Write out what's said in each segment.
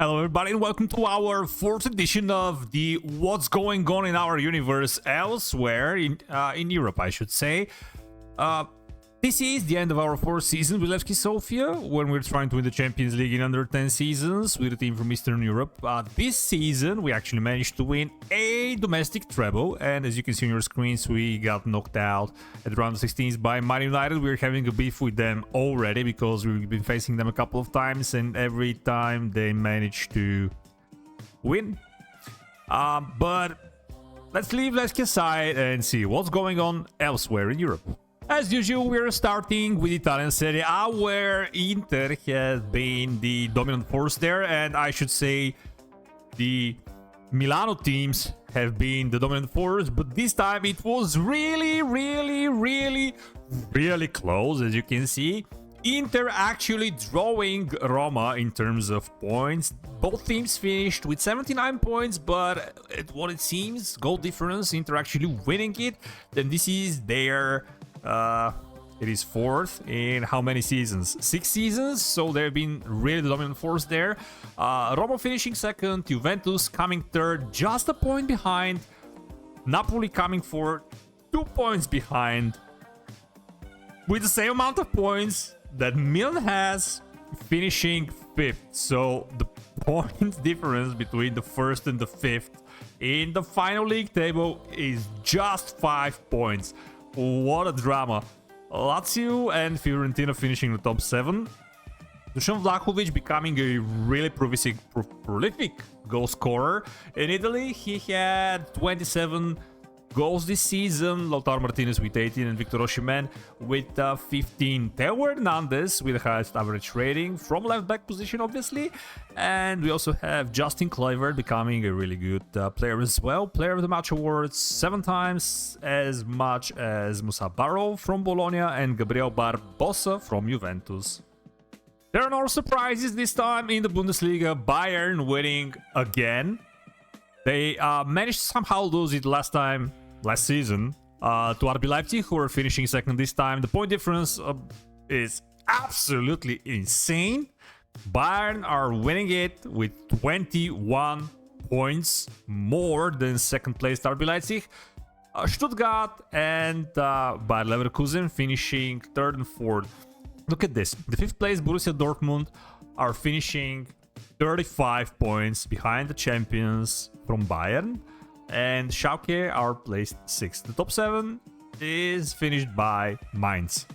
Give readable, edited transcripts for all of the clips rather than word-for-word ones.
Hello everybody and welcome to our 4th edition of the What's Going On in Our Universe Elsewhere in Europe, I should say. This is the end of our 4th season with Levski Sofia, when we're trying to win the Champions League in under 10 seasons with a team from Eastern Europe. This season we actually managed to win a domestic treble, and as you can see on your screens, we got knocked out at round 16 by Man United. We're having a beef with them already because we've been facing them a couple of times, and every time they manage to win. But let's leave Levski aside and see what's going on elsewhere in Europe. As usual, we're starting with Italian Serie A, where Inter has been the dominant force there, and I should say the Milano teams have been the dominant force, but this time it was really close, as you can see. Inter actually drawing Roma in terms of points. Both teams finished with 79 points, but at what it seems, goal difference, Inter actually winning it. Then this is their... it is 4th in how many seasons? 6 seasons, so they've been really the dominant force there. Roma finishing 2nd, Juventus coming 3rd, just a point behind. Napoli coming 4th, 2 points behind. With the same amount of points that Milan has, finishing 5th. So the point difference between the 1st and the 5th in the final league table is just 5 points. What a drama. Lazio and Fiorentina finishing in the top 7. Dusan Vlahovic becoming a really prolific goal scorer. In Italy, he had 27 goals this season. Lautaro Martinez with 18 and Victor Osimhen with 15. Theo Hernandez with the highest average rating from left back position, obviously. And we also have Justin Kluivert becoming a really good player as well. Player of the Match awards 7 times, as much as Moussa Barrow from Bologna and Gabriel Barbosa from Juventus. There are no surprises this time in the Bundesliga. Bayern winning again. They managed to somehow lose it last season to RB Leipzig, who are finishing 2nd this time. The point difference is absolutely insane. Bayern are winning it with 21 points more than 2nd place RB Leipzig. Stuttgart and Bayer Leverkusen finishing 3rd and 4th. Look at this. The 5th place Borussia Dortmund are finishing 35 points behind the champions from Bayern. And Schalke are placed 6th. The top 7 is finished by Mainz.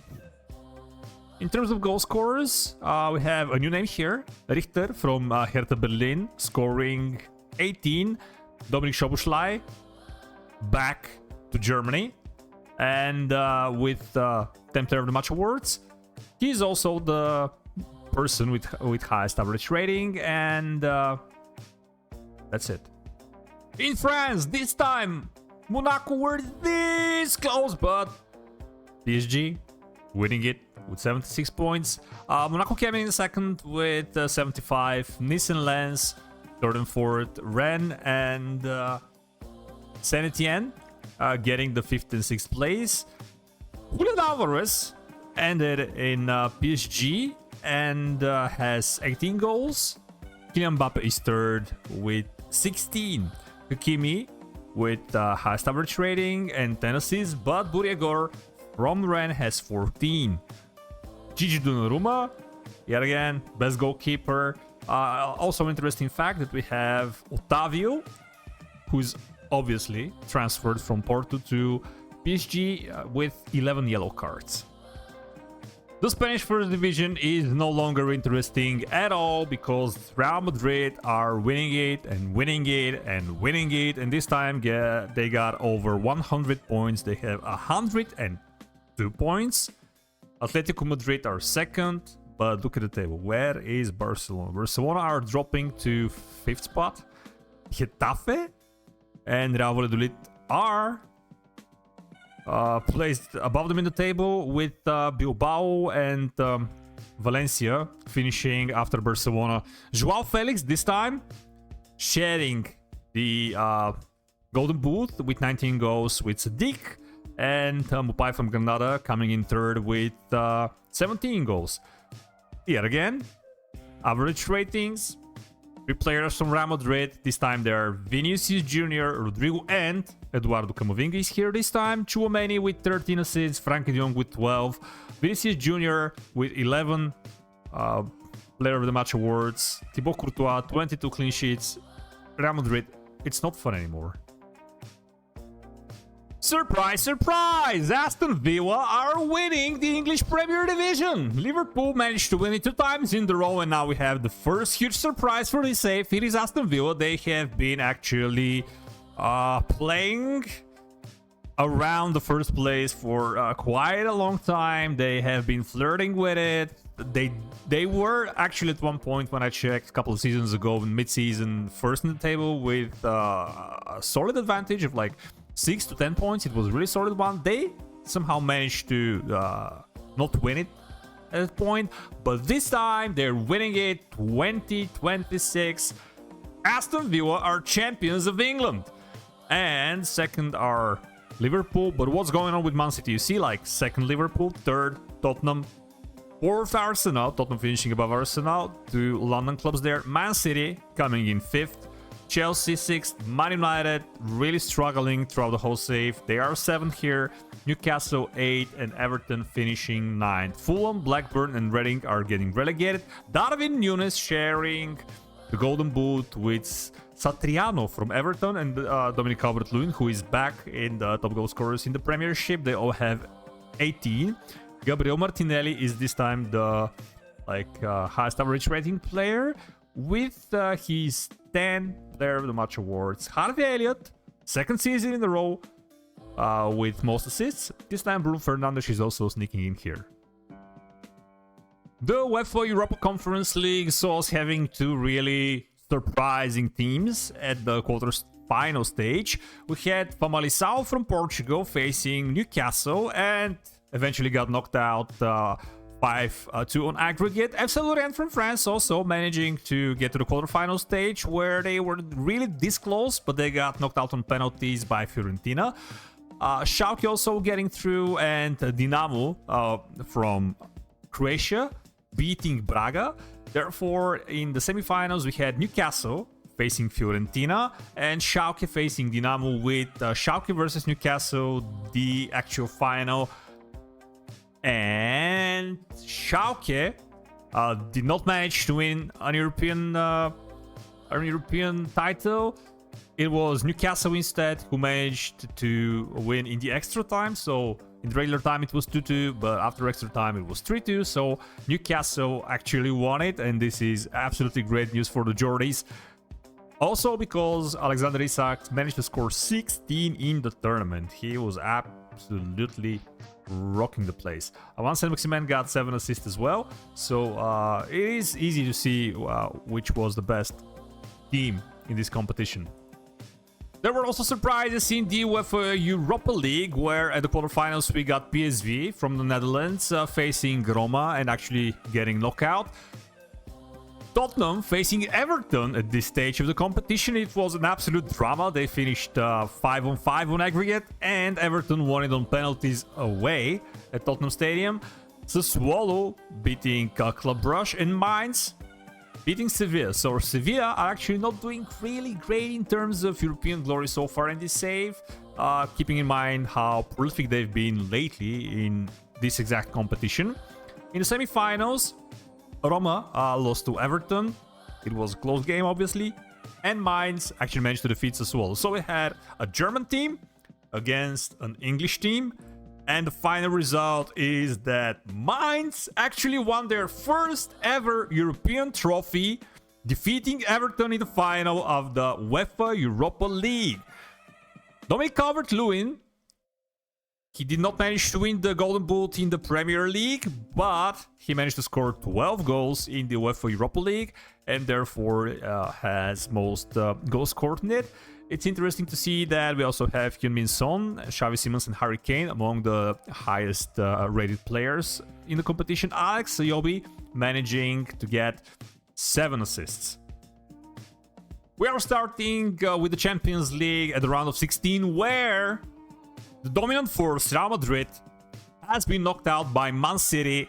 In terms of goal scorers, we have a new name here. Richter from Hertha Berlin scoring 18. Dominik Szoboszlai back to Germany. And with 10 Player of the Match awards, he's also the person with highest average rating. And that's it. In France, this time, Monaco were this close, but PSG winning it with 76 points. Monaco came in 2nd with 75. Nice and Lens, 3rd and 4th. Rennes and Saint Etienne getting the 5th and 6th place. Julian Alvarez ended in PSG and has 18 goals. Kylian Mbappe is 3rd with 16. Hakimi with highest average rating and 10 assists, but Buriagor from Rennes has 14. Gigi Donnarumma, yet again, best goalkeeper. Also interesting fact that we have Otavio, who's obviously transferred from Porto to PSG with 11 yellow cards. The Spanish First Division is no longer interesting at all because Real Madrid are winning it and winning it and winning it, and this time they got over 100 points. They have 102 points. Atletico Madrid are 2nd, but look at the table. Where is Barcelona? Barcelona are dropping to 5th spot. Getafe and Real Valladolid are placed above them in the table, with Bilbao and Valencia finishing after Barcelona. Joao Felix this time sharing the Golden Boot with 19 goals with Sadiq, and Mupai from Granada coming in 3rd with 17 goals. Yet again, average ratings Three players from Real Madrid. This time they're Vinicius Jr., Rodrigo, and Eduardo Camavinga is here this time. Tchouaméni with 13 assists, Frankie de Jong with 12, Vinicius Jr. with 11 Player of the Match awards, Thibaut Courtois 22 clean sheets. Real Madrid, it's not fun anymore. Surprise, surprise! Aston Villa are winning the English Premier Division. Liverpool managed to win it 2 times in a row, and now we have the first huge surprise for this save. It is Aston Villa. They have been actually playing around the first place for quite a long time. They have been flirting with it. They were actually at one point, when I checked a couple of seasons ago, in mid-season, first in the table with a solid advantage of like 6 to 10 points. It was a really solid one. They somehow managed to not win it at that point, but this time they're winning it 20-26. Aston Villa are champions of England, and second are Liverpool. But what's going on with Man City? You see, like, second Liverpool, third Tottenham, fourth Arsenal, Tottenham finishing above Arsenal, 2 London clubs there. Man City coming in 5th. Chelsea 6th, Man United really struggling throughout the whole save. They are 7th here. Newcastle 8th, and Everton finishing 9th. Fulham, Blackburn, and Reading are getting relegated. Darwin Núñez sharing the Golden Boot with Satriano from Everton and Dominic Calvert-Lewin, who is back in the top goal scorers in the Premiership. They all have 18. Gabriel Martinelli is this time the highest average rating player with his 10 Player of the Match awards. Harvey Elliott, second season in a row with most assists. This time Bruno Fernandes is also sneaking in here. The UEFA Europa Conference League saw us having 2 really surprising teams at the quarter-final stage. We had Famalicão from Portugal facing Newcastle and eventually got knocked out 5-2 on aggregate. FC Lorient from France also managing to get to the quarterfinal stage, where they were really this close, but they got knocked out on penalties by Fiorentina. Schalke also getting through, and Dinamo from Croatia beating Braga. Therefore, in the semifinals, we had Newcastle facing Fiorentina and Schalke facing Dinamo, with Schalke versus Newcastle the actual final. And Schalke did not manage to win an European title. It was Newcastle instead who managed to win in the extra time. So in the regular time it was 2-2, but after extra time it was 3-2. So Newcastle actually won it, and this is absolutely great news for the Geordies. Also because Alexander Isak managed to score 16 in the tournament. He was absolutely rocking the place. Avan Saint-Maximin got 7 assists as well. So it is easy to see which was the best team in this competition. There were also surprises in the UEFA Europa League, where at the quarterfinals we got PSV from the Netherlands facing Roma and actually getting knocked out. Tottenham facing Everton at this stage of the competition. It was an absolute drama. They finished 5-5 on aggregate, and Everton won it on penalties away at Tottenham Stadium. Sassuolo beating Club Brugge, and Mainz beating Sevilla. So Sevilla are actually not doing really great in terms of European glory so far in this save, keeping in mind how prolific they've been lately in this exact competition. In the semi-finals, Roma lost to Everton. It was a close game, obviously. And Mainz actually managed to defeat Sassuolo. So we had a German team against an English team. And the final result is that Mainz actually won their first ever European trophy, defeating Everton in the final of the UEFA Europa League. Dominic Calvert-Lewin, he did not manage to win the Golden Boot in the Premier League, but he managed to score 12 goals in the UEFA Europa League, and therefore has most goals scored in it. It's interesting to see that we also have Heung-min Son, Xavi Simons, and Harry Kane among the highest rated players in the competition. Alex Iwobi managing to get 7 assists. We are starting with the Champions League at the round of 16, where the dominant force, Real Madrid, has been knocked out by Man City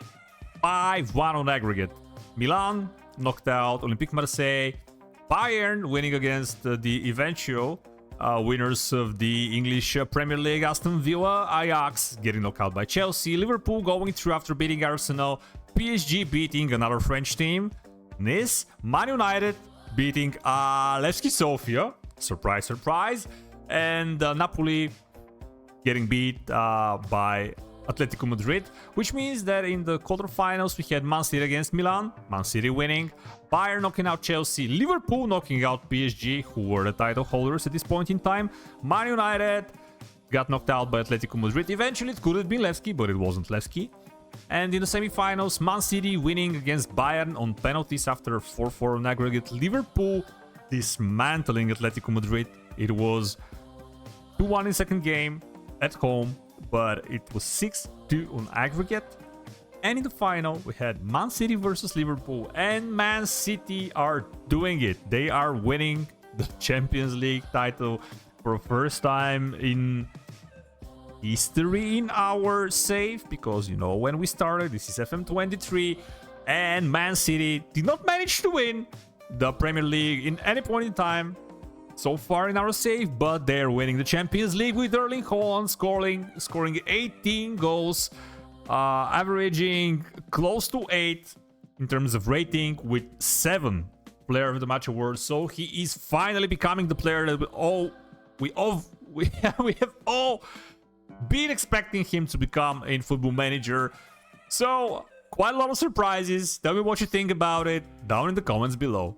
5-1 on aggregate. Milan knocked out Olympique Marseille Bayern winning against the eventual winners of the English Premier League, Aston Villa. Ajax getting knocked out by Chelsea. Liverpool going through after beating Arsenal. PSG beating another French team. Nice. Man United beating Levski Sofia. Surprise, surprise. And Napoli getting beat by Atletico Madrid, which means that in the quarterfinals we had Man City against Milan, Man City winning, Bayern knocking out Chelsea, Liverpool knocking out PSG, who were the title holders at this point in time. Man United got knocked out by Atletico Madrid. Eventually it could have been Levski, but it wasn't Levski. And in the semifinals, Man City winning against Bayern on penalties after 4-4 on aggregate. Liverpool dismantling Atletico Madrid. It was 2-1 in second game at home, but it was 6-2 on aggregate. And in the final, we had Man City versus Liverpool, and Man City are doing it. They are winning the Champions League title for the first time in history in our save, because, you know, when we started, this is FM23, and Man City did not manage to win the Premier League in any point in time so far in our save, but they're winning the Champions League with Erling Haaland scoring 18 goals, averaging close to 8 in terms of rating, with 7 Player of the Match awards. So he is finally becoming the player that we have all been expecting him to become in Football Manager. So quite a lot of surprises. Tell me what you think about it down in the comments below.